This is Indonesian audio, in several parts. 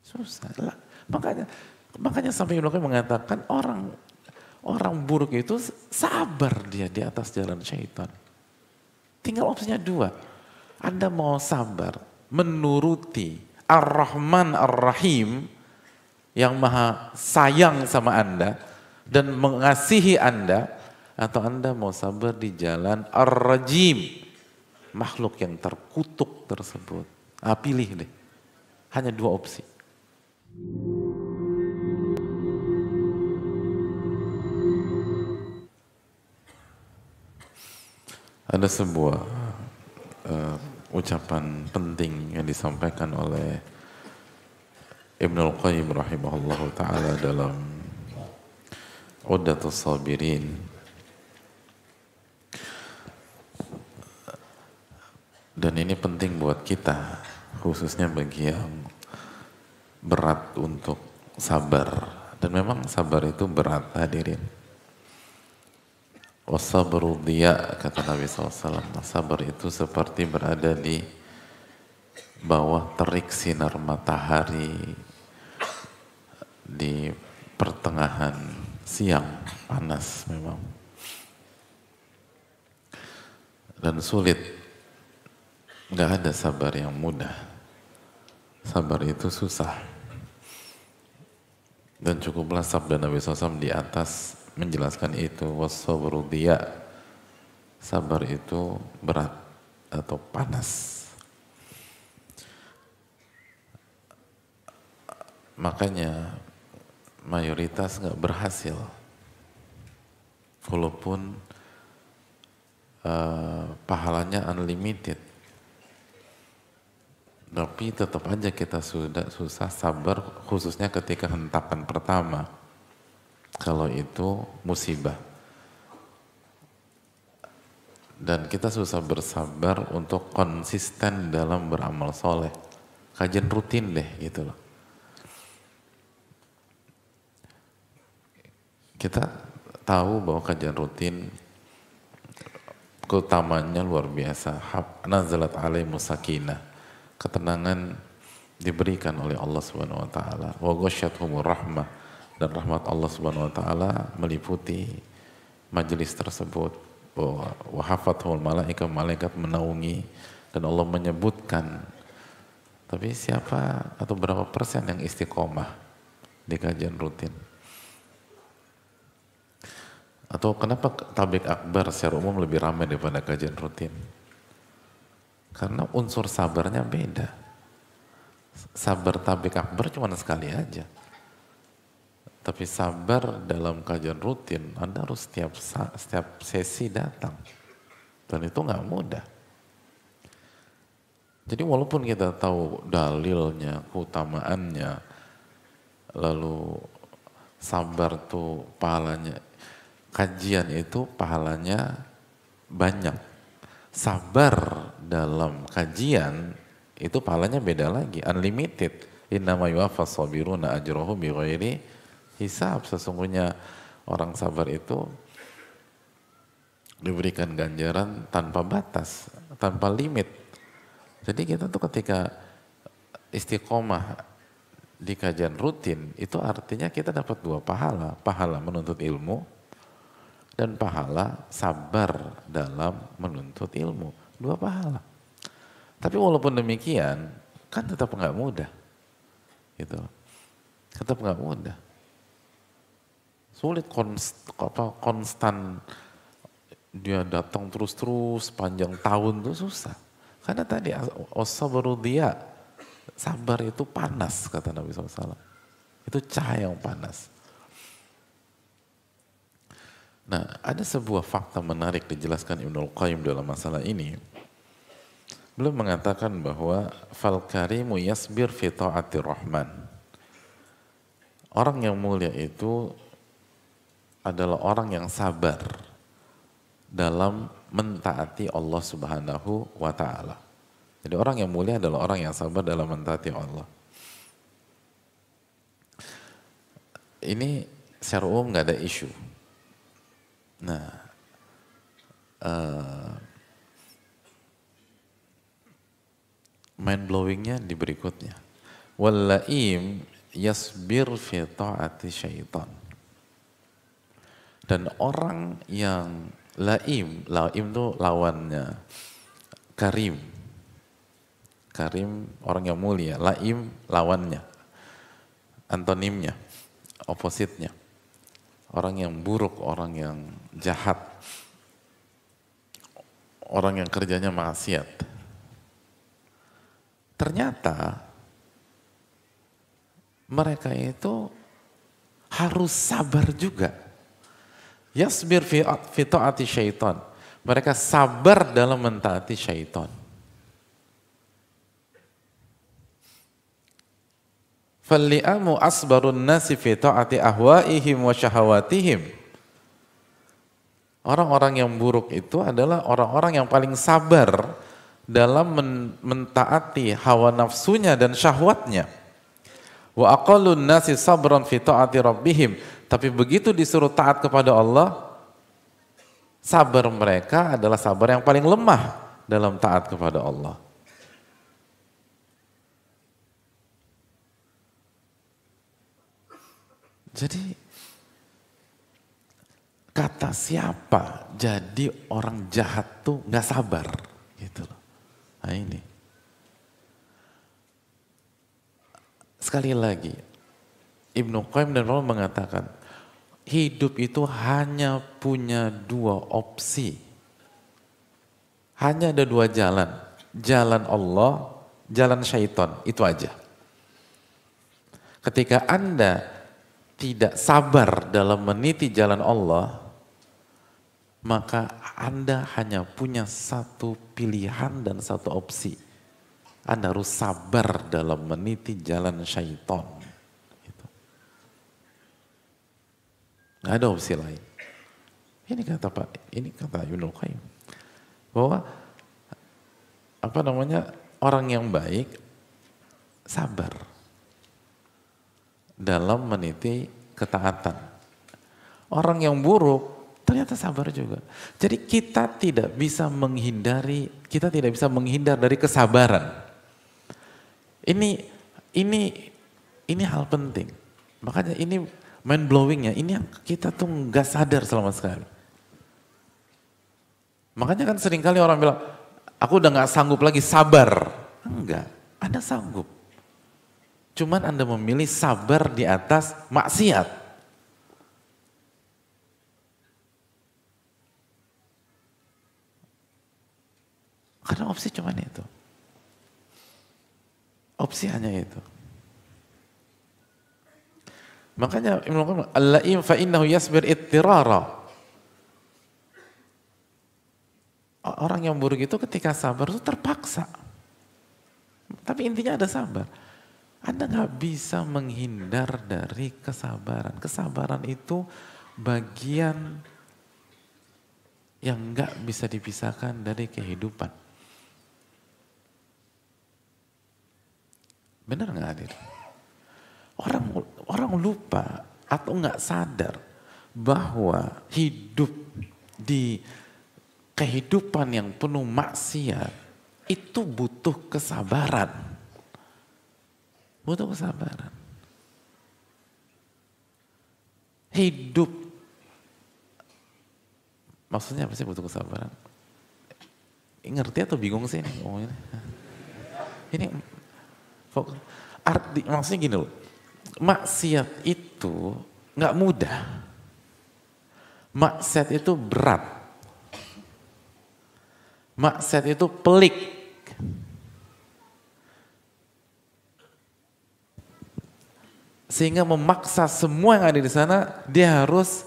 Susah lah. Makanya sampai Ibnu Qayyim mengatakan orang buruk itu sabar dia di atas jalan syaitan. Tinggal opsinya dua. Anda mau sabar menuruti Ar-Rahman Ar-Rahim yang maha sayang sama Anda dan mengasihi Anda, atau Anda mau sabar di jalan Ar-Rajim, makhluk yang terkutuk tersebut. Pilih deh. Hanya dua opsi. Ada sebuah ucapan penting yang disampaikan oleh Ibnul Qayyim rahimahullah ta'ala dalam Uddatus Sabirin. Dan ini penting buat kita, khususnya bagi yang berat untuk sabar. Dan memang sabar itu berat, hadirin. Wasabru diya, kata Nabi SAW. Sabar itu seperti berada di bawah terik sinar matahari di pertengahan siang, panas memang. Dan sulit, nggak ada sabar yang mudah. Sabar itu susah. Dan cukuplah sabda Nabi SAW di atas menjelaskan itu, wasabru diya, sabar itu berat atau panas. Makanya mayoritas nggak berhasil, walaupun pahalanya unlimited, tapi tetap aja kita susah sabar, khususnya ketika hentakan pertama. Kalau itu musibah. Dan kita susah bersabar untuk konsisten dalam beramal soleh. Kajian rutin deh gitu loh. Kita tahu bahwa kajian rutin keutamanya luar biasa. Nazalat alaihimus sakinah. Ketenangan diberikan oleh Allah Subhanahu wa taala. Wa ghasyiyatuhumur rahmah. Dan rahmat Allah Subhanahu wa taala meliputi majelis tersebut. Wa hafathul malaika, malaikat menaungi, dan Allah menyebutkan. Tapi siapa atau berapa persen yang istiqomah di kajian rutin? Atau kenapa tablik akbar secara umum lebih ramai daripada kajian rutin? Karena unsur sabarnya beda. Sabar tablik akbar cuma sekali aja. Tapi sabar dalam kajian rutin, Anda harus setiap sesi datang. Dan itu nggak mudah. Jadi walaupun kita tahu dalilnya, keutamaannya, lalu sabar tuh pahalanya, kajian itu pahalanya banyak. Sabar dalam kajian itu pahalanya beda lagi, unlimited. Innama yuwaffas sabiruna ajrahum bighairi hisab. Sesungguhnya orang sabar itu diberikan ganjaran tanpa batas, tanpa limit. Jadi kita tuh ketika istiqomah di kajian rutin, itu artinya kita dapat dua pahala. Pahala menuntut ilmu dan pahala sabar dalam menuntut ilmu. Dua pahala. Tapi walaupun demikian, kan tetap nggak mudah. Gitu. Tetap nggak mudah. Sulit konstan dia datang terus-terus panjang tahun itu susah. Karena tadi as-sabru diya, sabar itu panas kata Nabi SAW. Itu cahaya yang panas. Nah, ada sebuah fakta menarik dijelaskan Ibnul Qayyim dalam masalah ini. Beliau mengatakan bahwa fal karimu yasbir fi ta'atir rahman. Orang yang mulia itu adalah orang yang sabar dalam mentaati Allah Subhanahu wa ta'ala. Jadi orang yang mulia adalah orang yang sabar dalam mentaati Allah. Ini secara umum nggak ada isu. Nah, mind blowingnya di berikutnya. Wal-la'im yasbir fi ta'ati syaitan. Dan orang yang laim itu lawannya karim. Karim orang yang mulia, laim lawannya, antonimnya, opositnya. Orang yang buruk, orang yang jahat, orang yang kerjanya maksiat. Ternyata mereka itu harus sabar juga. Yasbir fi ta'ati syaitan. Mereka sabar dalam mentaati syaitan. Falli'amu asbarun nasi fi ta'ati ahwa'ihim wa syahawatihim. Orang-orang yang buruk itu adalah orang-orang yang paling sabar dalam mentaati hawa nafsunya dan syahwatnya. Wa aqallun nasi sabran fi ta'ati rabbihim. Tapi begitu disuruh taat kepada Allah, sabar mereka adalah sabar yang paling lemah dalam taat kepada Allah. Jadi kata siapa jadi orang jahat tuh nggak sabar gitu loh. Nah ini. Sekali lagi Ibnu Qayyim dan Roma mengatakan hidup itu hanya punya dua opsi. Hanya ada dua jalan. Jalan Allah, jalan syaitan. Itu aja. Ketika Anda tidak sabar dalam meniti jalan Allah, maka Anda hanya punya satu pilihan dan satu opsi. Anda harus sabar dalam meniti jalan syaitan. Nggak ada opsi lain. Ini kata Ibnu Qayyim bahwa orang yang baik sabar dalam meniti ketaatan. Orang yang buruk ternyata sabar juga. Jadi kita tidak bisa menghindar dari kesabaran. Ini hal penting. Makanya ini mind blowingnya, ini yang kita tuh nggak sadar selama sekali. Makanya kan seringkali orang bilang, aku udah nggak sanggup lagi sabar. Enggak, Anda sanggup. Cuman Anda memilih sabar di atas maksiat. Karena opsi cuman itu. Opsi hanya itu. Makanya Ibnu Qayyim al-la'im fa innahu yasbir ittirara. Orang yang buruk itu ketika sabar itu terpaksa. Tapi intinya ada sabar. Anda nggak bisa menghindar dari kesabaran. Kesabaran itu bagian yang nggak bisa dipisahkan dari kehidupan. Benar nggak hadir? Orang lupa atau nggak sadar bahwa hidup di kehidupan yang penuh maksiat itu butuh kesabaran. Butuh kesabaran. Hidup, maksudnya apa sih butuh kesabaran? Ngerti atau bingung sih ini ngomongnya? Ini maksudnya gini loh. Maksiat itu nggak mudah. Maksiat itu berat. Maksiat itu pelik. Sehingga memaksa semua yang ada di sana, dia harus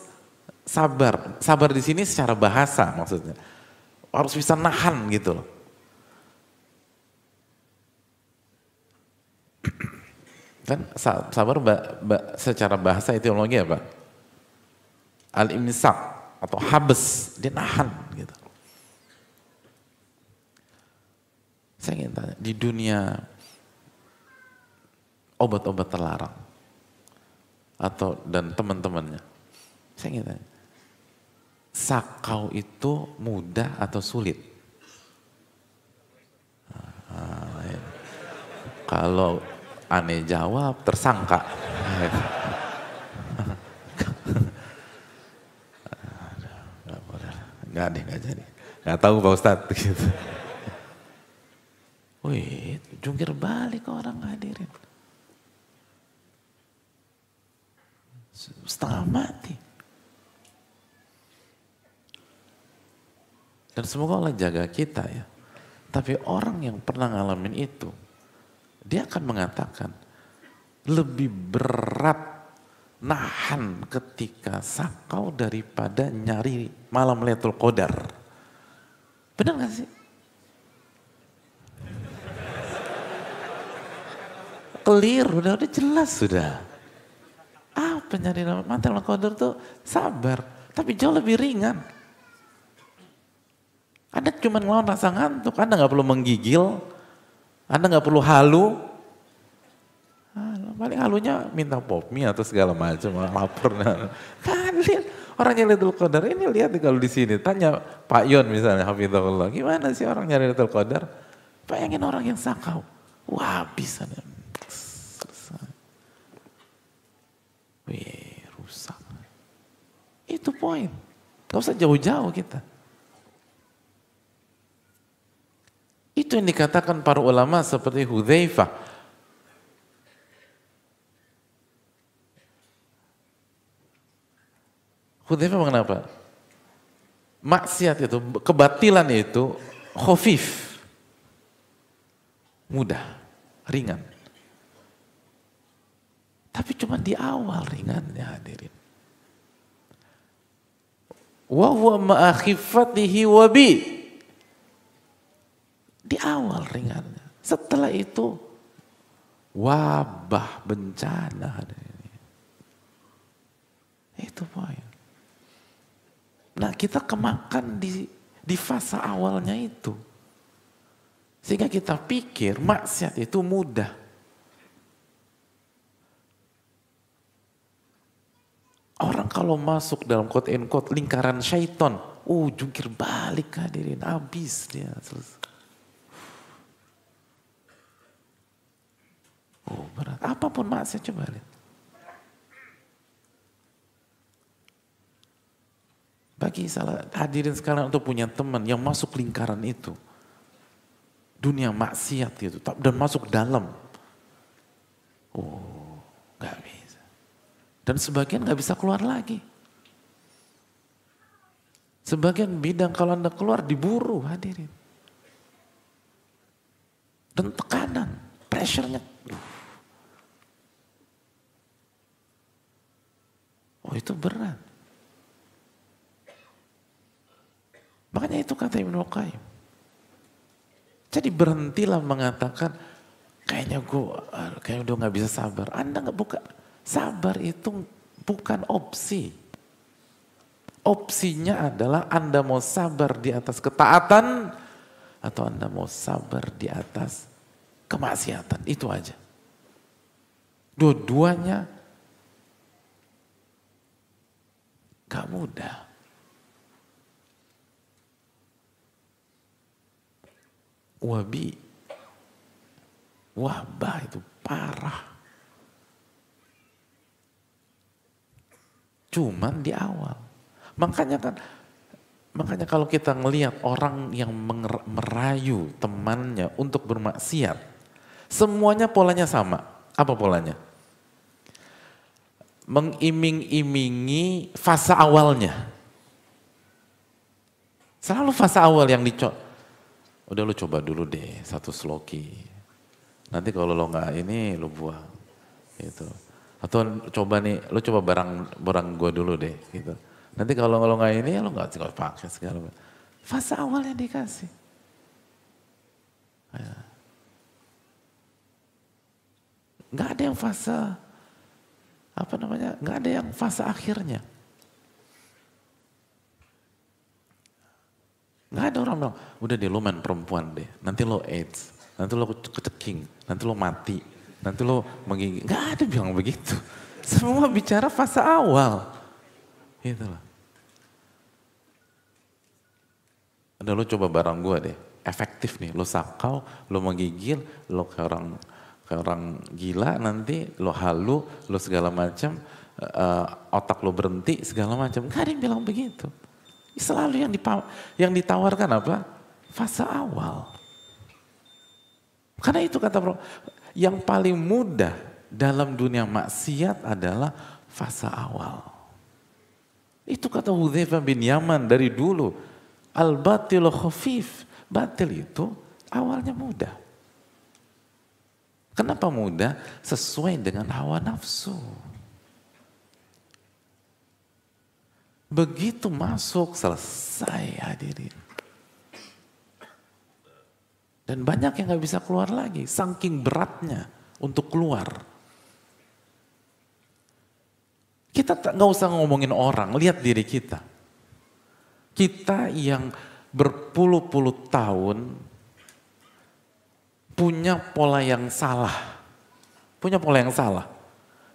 sabar. Sabar di sini secara bahasa maksudnya. Harus bisa nahan gitu loh. Kan sabar secara bahasa etimologi apa? Al-imsak atau habes, dia nahan gitu. Saya ingin tanya, di dunia obat-obat terlarang dan teman-temannya, saya ingin tanya, sakau itu mudah atau sulit? Kalau Aneh jawab, tersangka. Enggak deh, enggak jadi. Enggak tahu Pak Ustadz gitu. Wih, jungkir balik orang hadirin. Setengah mati. Dan semoga Allah jaga kita ya. Tapi orang yang pernah ngalamin itu, dia akan mengatakan lebih berat nahan ketika sakau daripada nyari malam Lailatul Qadar. Benar gak sih? Clear, udah jelas sudah. Apa nyari malam Lailatul Qadar tuh sabar, tapi jauh lebih ringan. Anda cuma ngelawan rasa ngantuk, Anda gak perlu menggigil, Anda gak perlu halu. Paling halunya minta pop mie atau segala macam, lapar. Kan lihat orang nyari Lailatul Qadar, ini lihat kalau di sini, tanya Pak Yon misalnya, hafizahullah, gimana sih orang nyari Lailatul Qadar? Bayangin orang yang sakau, wah bisa. Wih, rusak. Itu poin, gak usah jauh-jauh kita. Itu yang dikatakan para ulama seperti Hudzaifah. Hudzaifah kenapa? Maksiat itu, kebatilan itu khafif. Mudah, ringan. Tapi cuma di awal ringannya hadirin. Wa huwa ma'akhifatihi wabi. Di awal ringannya. Setelah itu wabah bencana. Itu poin. Nah kita kemakan di fase awalnya itu. Sehingga kita pikir maksiat itu mudah. Orang kalau masuk dalam quote and quote lingkaran syaiton, jungkir balik hadirin, habis dia. Berat. Apapun maksiat coba lihat. Bagi salah hadirin sekalian untuk punya teman yang masuk lingkaran itu. Dunia maksiat gitu. Dan masuk dalam. Gak bisa. Dan sebagian gak bisa keluar lagi. Sebagian bidang kalau Anda keluar diburu hadirin. Dan tekanan, pressure-nya. Itu berat. Makanya itu kata Ibnu Qayyim. Jadi berhentilah mengatakan kayaknya udah gak bisa sabar. Anda gak buka. Sabar itu bukan opsi. Opsinya adalah Anda mau sabar di atas ketaatan atau Anda mau sabar di atas kemaksiatan. Itu aja. Dua-duanya gak mudah. Wabah itu parah. Cuman di awal. Makanya kalau kita ngelihat orang yang merayu temannya untuk bermaksiat, semuanya polanya sama. Apa polanya? Mengiming-imingi fase awalnya. Selalu fase awal yang udah lu coba dulu deh satu sloki. Nanti kalau lo nggak ini lu buang. Gitu. Atau coba nih, lu coba barang gua dulu deh. Gitu. Nanti kalau lo nggak ini lo nggak pakai segala. Fase awal yang dikasih. Nggak ada yang fase nggak ada yang fase akhirnya. Nggak ada orang bilang, udah deh lo main perempuan deh, nanti lo AIDS, nanti lo keceking, nanti lo mati, nanti lo menggigit. Nggak ada bilang begitu. Semua bicara fase awal. Gitu loh. Udah lo coba barang gue deh, efektif nih, lo sakau, lo menggigil, lo ke orang Kayak orang gila nanti lo halu, lo segala macam, otak lo berhenti segala macam. Gak ada yang bilang begitu. Selalu yang ditawarkan apa? Fase awal. Karena itu kata Bro, yang paling mudah dalam dunia maksiat adalah fase awal. Itu kata Hudzaifah bin Yaman dari dulu. Al-batilu khafif. Batil itu awalnya mudah. Kenapa mudah? Sesuai dengan hawa nafsu. Begitu masuk, selesai hadirin. Dan banyak yang gak bisa keluar lagi, saking beratnya untuk keluar. Kita gak usah ngomongin orang, lihat diri kita. Kita yang berpuluh-puluh tahun punya pola yang salah. Punya pola yang salah.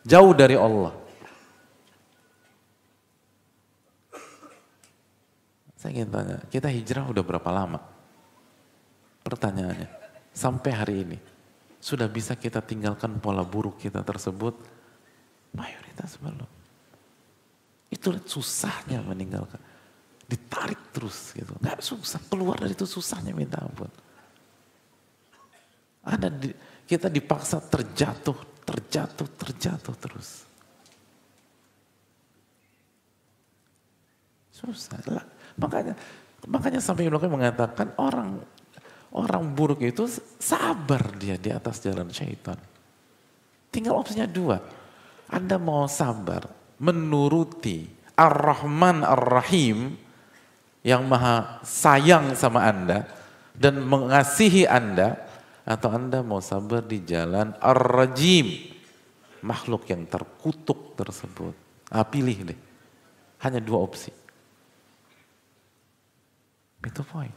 Jauh dari Allah. Saya ingin tanya, kita hijrah udah berapa lama? Pertanyaannya, sampai hari ini, sudah bisa kita tinggalkan pola buruk kita tersebut? Mayoritas belum. Itu susahnya meninggalkan. Ditarik terus gitu. Gak susah, keluar dari itu susahnya minta ampun. Kita dipaksa terjatuh terus. Susah lah. Makanya sampai Ibnu Qayyim mengatakan orang buruk itu sabar dia di atas jalan syaitan. Tinggal opsinya dua. Anda mau sabar menuruti Ar-Rahman Ar-Rahim yang maha sayang sama Anda dan mengasihi Anda, atau Anda mau sabar di jalan Ar-Rajim, makhluk yang terkutuk tersebut. Pilih deh. Hanya dua opsi. Itu poin.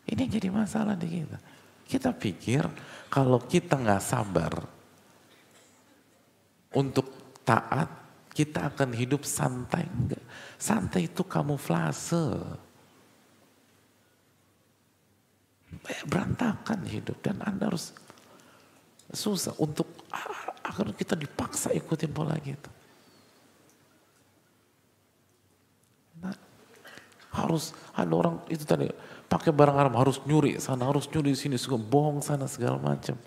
Ini yang jadi masalah di kita. Kita pikir kalau kita nggak sabar untuk taat, kita akan hidup santai. Enggak. Santai itu kamuflase. Berantakan hidup dan Anda harus susah untuk agar kita dipaksa ikutin pola gitu. Harus ada orang itu tadi pakai barang haram, harus nyuri sana, harus nyuri sini, bohong sana segala macam,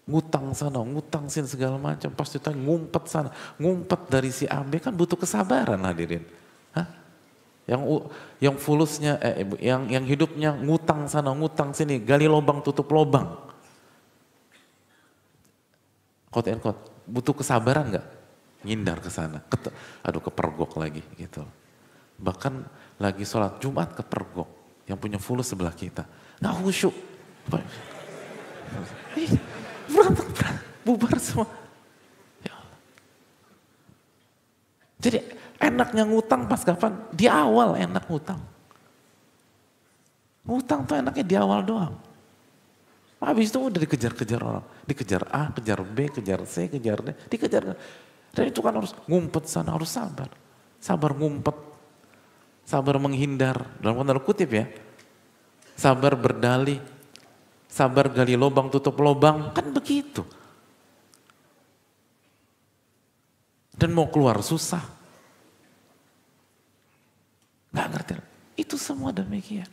ngutang sana, ngutang sini segala macam, pasti tanya ngumpet sana, ngumpet dari si AB kan butuh kesabaran hadirin. Hah? Yang fulusnya, yang hidupnya ngutang sana, ngutang sini, gali lubang tutup lubang, quote and quote, butuh kesabaran nggak? Ngindar ke sana, aduh kepergok lagi gitu. Bahkan lagi sholat Jumat kepergok, yang punya fulus sebelah kita, nggak khusyuk, berantak, bubar semua. Ya Allah. Jadi enaknya ngutang pas kapan? Di awal enak ngutang. Ngutang tuh enaknya di awal doang. Habis itu udah dikejar-kejar orang, dikejar A, kejar B, kejar C, kejar D, dikejar. Dan itu kan harus ngumpet sana, harus sabar, sabar ngumpet. Sabar menghindar, dalam tanda kutip ya. Sabar berdalih, sabar gali lubang tutup lubang, kan begitu. Dan mau keluar susah. Gak ngerti, itu semua demikian.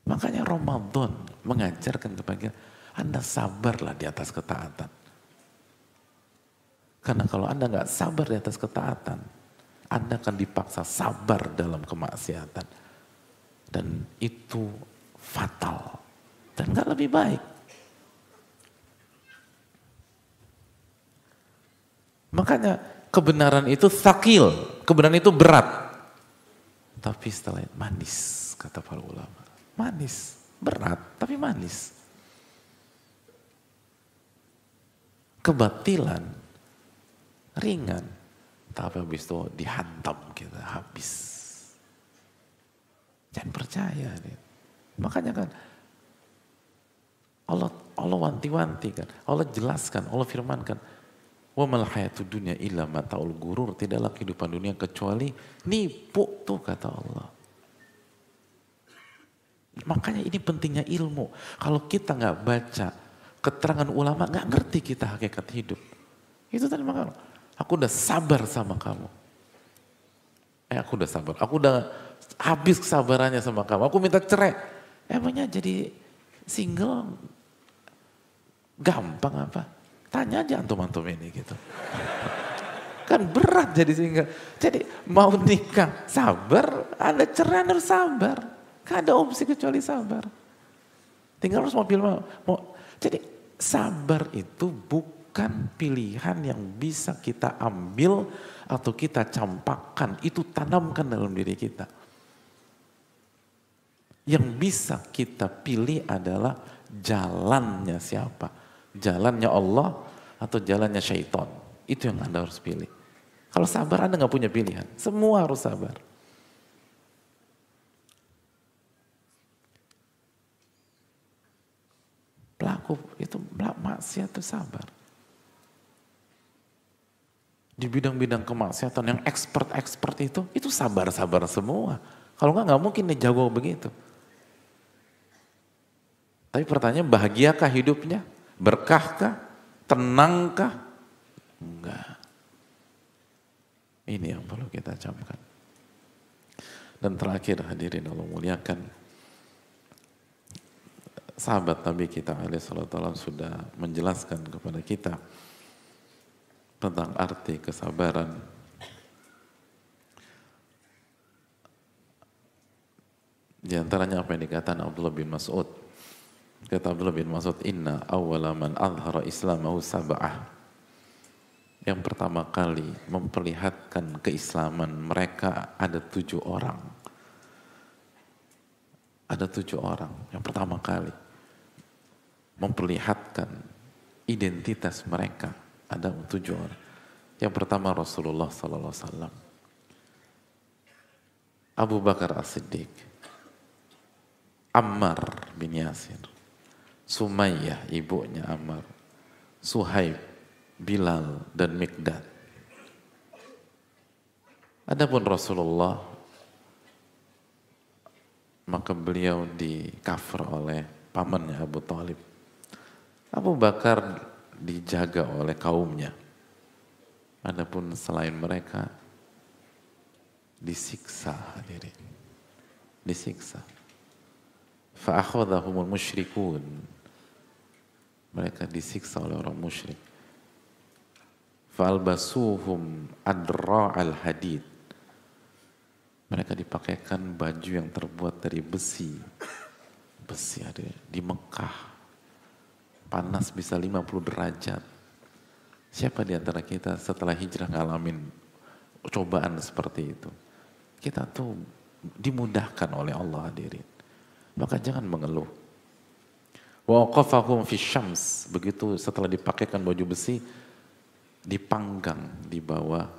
Makanya Ramadan mengajarkan kepada kita, Anda sabarlah di atas ketaatan. Karena kalau Anda nggak sabar di atas ketaatan, Anda akan dipaksa sabar dalam kemaksiatan. Dan itu fatal. Dan nggak lebih baik. Makanya kebenaran itu thaqil, kebenaran itu berat. Tapi setelah itu manis, kata para ulama. Manis, berat tapi manis. Kebatilan ringan, tapi habis itu dihantam kita habis. Jangan percaya nih. Makanya kan Allah wanti-wanti kan, Allah jelaskan, Allah firmankan, wa mal hayatud dunya illa mataul gurur, tidaklah kehidupan dunia kecuali nipu tuh kata Allah. Makanya ini pentingnya ilmu. Kalau kita nggak baca keterangan ulama, nggak ngerti kita hakikat hidup. Itu tadi makanya, aku udah sabar sama kamu. Aku udah sabar, aku udah habis kesabarannya sama kamu. Aku minta cerai. Emangnya jadi single gampang apa? Tanya aja antum-antum ini gitu. Kan berat jadi single. Jadi mau nikah sabar, ada cerai harus sabar. Gak ada opsi kecuali sabar. Tinggal harus jadi sabar itu bukan pilihan yang bisa kita ambil atau kita campakkan. Itu tanamkan dalam diri kita. Yang bisa kita pilih adalah jalannya siapa. Jalannya Allah atau jalannya syaitan. Itu yang Anda harus pilih. Kalau sabar Anda gak punya pilihan. Semua harus sabar. Pelaku itu maksiat itu sabar. Di bidang-bidang kemaksiatan yang expert itu sabar-sabar semua. Kalau nggak mungkin dia jago begitu. Tapi pertanyaan, bahagiakah hidupnya? Berkahkah? Tenangkah? Enggak. Ini yang perlu kita camkan. Dan terakhir hadirin Allah muliakan, sahabat Nabi kita alaihi salatu wasallam sudah menjelaskan kepada kita tentang arti kesabaran. Di antaranya apa yang dikatakan Abdullah bin Mas'ud. Kata Abdullah bin Mas'ud, inna awwala man azhara islamahu sab'ah. Yang pertama kali memperlihatkan keislaman mereka ada 7 orang. Ada 7 orang yang pertama kali memperlihatkan identitas mereka, ada 7 orang. Yang pertama Rasulullah sallallahu alaihi wasallam, Abu Bakar As-Siddiq, Ammar bin Yasir, Sumayyah ibunya Ammar, Suhaib, Bilal dan Mikdad. Adapun Rasulullah, maka beliau dikafir oleh pamannya Abu Thalib. Abu Bakar dijaga oleh kaumnya. Adapun selain mereka disiksa hadirin. Disiksa. Fa'akhadhahumul musyrikun. Mereka disiksa oleh orang musyrik. Fa'albasuhum adra'al hadid. Mereka dipakaikan baju yang terbuat dari besi. Besi ada di Mekah. Panas bisa 50 derajat. Siapa di antara kita setelah hijrah ngalamin cobaan seperti itu? Kita tuh dimudahkan oleh Allah hadirin. Maka jangan mengeluh. Wa waqafahum fi syams. Begitu setelah dipakaikan baju besi, dipanggang di bawah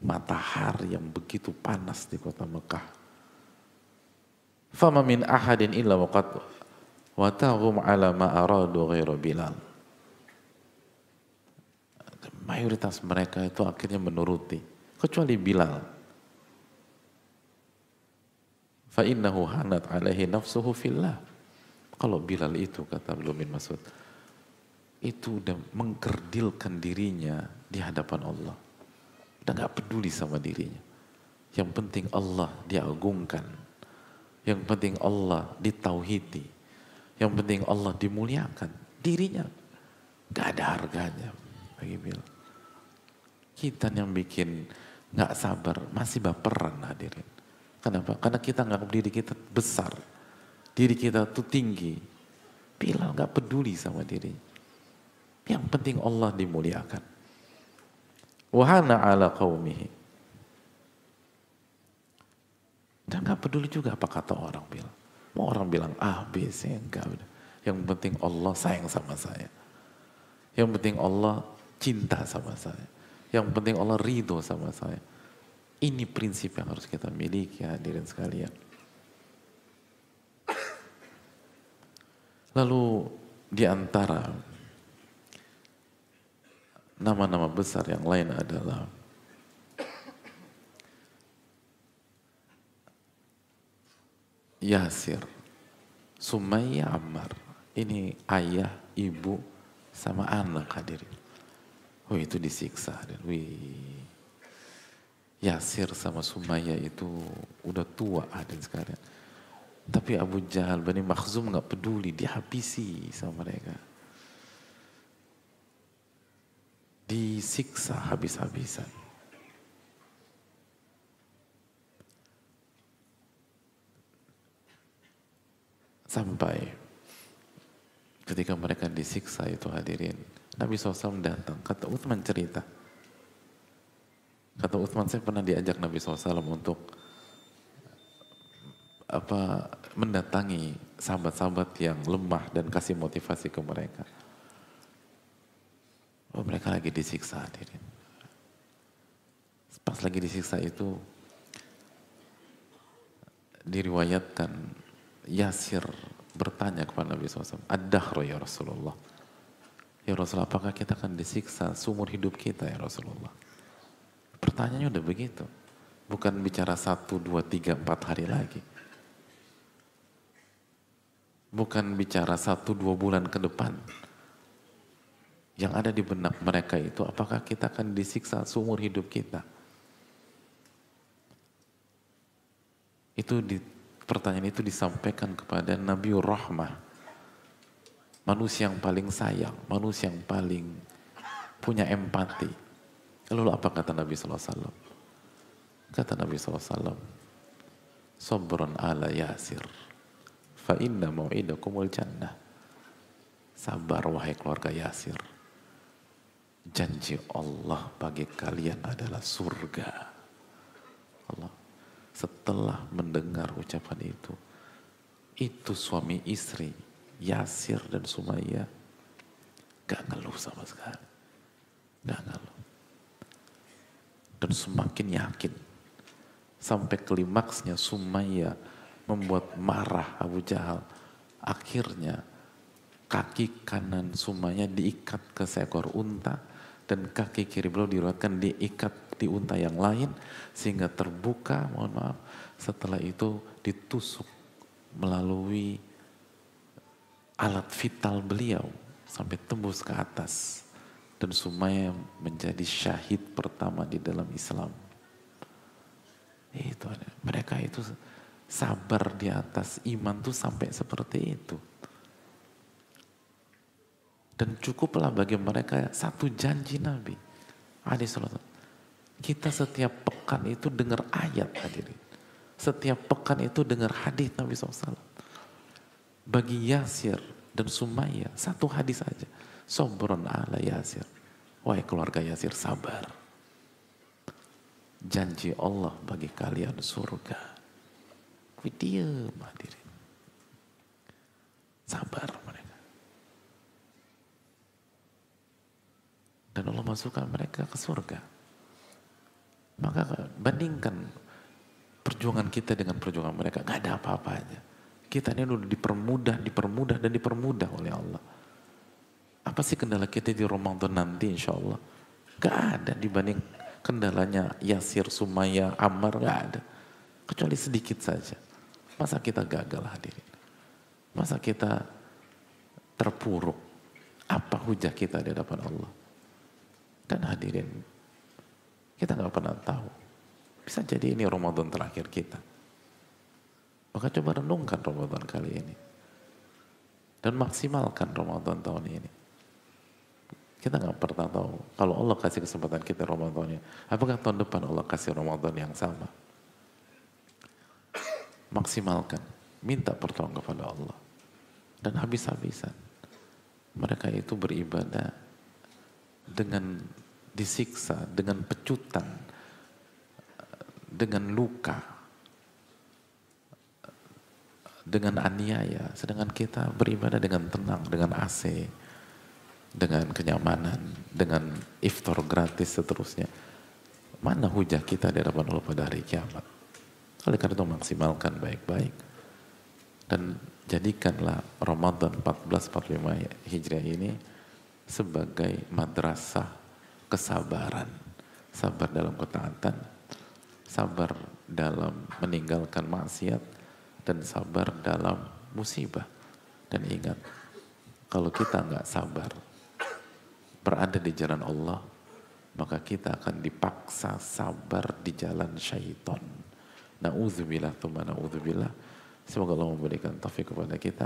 matahari yang begitu panas di kota Mekah. Fama min ahadin illa waqad watahum ala ma aradu ghairu Bilal. Mayoritas mereka itu akhirnya menuruti, kecuali Bilal. Fa innahu hanat alaihi nafsuhu fillah. Kalau Bilal itu, kata Abdullah bin Mas'ud, itu udah mengkerdilkan dirinya di hadapan Allah. Udah gak peduli sama dirinya. Yang penting Allah diagungkan. Yang penting Allah ditauhidi. Yang penting Allah dimuliakan. Dirinya gak ada harganya bagi Bilal. Kita yang bikin gak sabar, masih baperan hadirin. Kenapa? Karena kita nganggap diri kita besar. Diri kita tuh tinggi. Bilal gak peduli sama dirinya. Yang penting Allah dimuliakan. Wahana ala qawmihi. Dan gak peduli juga apa kata orang bilang. Mau orang bilang A, B, C, enggak udah. Yang penting Allah sayang sama saya. Yang penting Allah cinta sama saya. Yang penting Allah ridho sama saya. Ini prinsip yang harus kita miliki hadirin sekalian. Lalu di antara nama-nama besar yang lain adalah Yasir Sumayyah, Ammar. Ini ayah, ibu, sama anak hadirin. Oh itu disiksa. Wih. Yasir sama Sumayyah itu udah tua hadirin sekalian. Tapi Abu Jahal, Bani Makhzum gak peduli, dihabisi sama mereka. Disiksa habis-habisan. Sampai ketika mereka disiksa itu hadirin, Nabi SAW datang, kata Uthman cerita. Kata Uthman, saya pernah diajak Nabi SAW untuk mendatangi sahabat-sahabat yang lemah dan kasih motivasi ke mereka. Oh mereka lagi disiksa hadirin. Pas lagi disiksa itu diriwayatkan Yasir bertanya kepada Nabi SAW, Ad-dahra ya Rasulullah. Ya Rasulullah, apakah kita akan disiksa seumur hidup kita ya Rasulullah? Pertanyaannya udah begitu. Bukan bicara 1, 2, 3, 4 hari lagi. Bukan bicara 1, 2 bulan ke depan. Yang ada di benak mereka itu, apakah kita akan disiksa seumur hidup kita? Pertanyaan itu disampaikan kepada Nabiur Rahmah. Manusia yang paling sayang, manusia yang paling punya empati. Lalu apa kata Nabi SAW? Kata Nabi SAW, Sabrun ala Yasir, fa inna mau'idakumul jannah. Sabar wahai keluarga Yasir. Janji Allah bagi kalian adalah surga. Allah. Setelah mendengar ucapan itu suami istri Yasir dan Sumayyah gak ngeluh sama sekali. Gak ngeluh. Dan semakin yakin. Sampai klimaksnya Sumayyah membuat marah Abu Jahal. Akhirnya kaki kanan Sumayyah diikat ke seekor unta dan kaki kiri beliau diriwayatkan diikat di unta yang lain sehingga terbuka, mohon maaf, setelah itu ditusuk melalui alat vital beliau sampai tembus ke atas dan Sumayyah menjadi syahid pertama di dalam Islam. Itu mereka itu sabar di atas iman tuh sampai seperti itu. Dan cukuplah bagi mereka satu janji Nabi alaihi salatu. Kita setiap pekan itu dengar ayat hadirin. Setiap pekan itu dengar hadis Nabi SAW. Bagi Yasir dan Sumayyah satu hadis saja. Sabrun ala Yasir. Wahai keluarga Yasir, sabar. Janji Allah bagi kalian surga. Diam hadirin. Sabar mereka. Dan Allah masukkan mereka ke surga. Maka bandingkan perjuangan kita dengan perjuangan mereka. Gak ada apa-apanya. Kita ini udah dipermudah oleh Allah. Apa sih kendala kita di Ramadan nanti insya Allah? Gak ada dibanding kendalanya Yasir, Sumayyah, Ammar, gak ada. Kecuali sedikit saja. Masa kita gagal hadirin? Masa kita terpuruk? Apa hujah kita di hadapan Allah? Dan hadirin, kita gak pernah tahu. Bisa jadi ini Ramadan terakhir kita. Maka coba renungkan Ramadan kali ini. Dan maksimalkan Ramadan tahun ini. Kita gak pernah tahu. Kalau Allah kasih kesempatan kita Ramadannya, apakah tahun depan Allah kasih Ramadan yang sama? Maksimalkan. Minta pertolongan kepada Allah. Dan habis-habisan. Mereka itu beribadah dengan disiksa, dengan pecutan, dengan luka, dengan aniaya. Sedangkan kita beribadah dengan tenang, dengan AC, dengan kenyamanan, dengan iftar gratis seterusnya. Mana hujah kita di hadapan Allah pada hari kiamat? Oleh karena itu maksimalkan baik-baik. Dan jadikanlah Ramadan 1445 Hijriah ini sebagai madrasah kesabaran. Sabar dalam ketaatan, sabar dalam meninggalkan maksiat, dan sabar dalam musibah. Dan ingat, kalau kita nggak sabar berada di jalan Allah, maka kita akan dipaksa sabar di jalan syaitan. Na'udzubillah, Semoga Allah memberikan taufik kepada kita.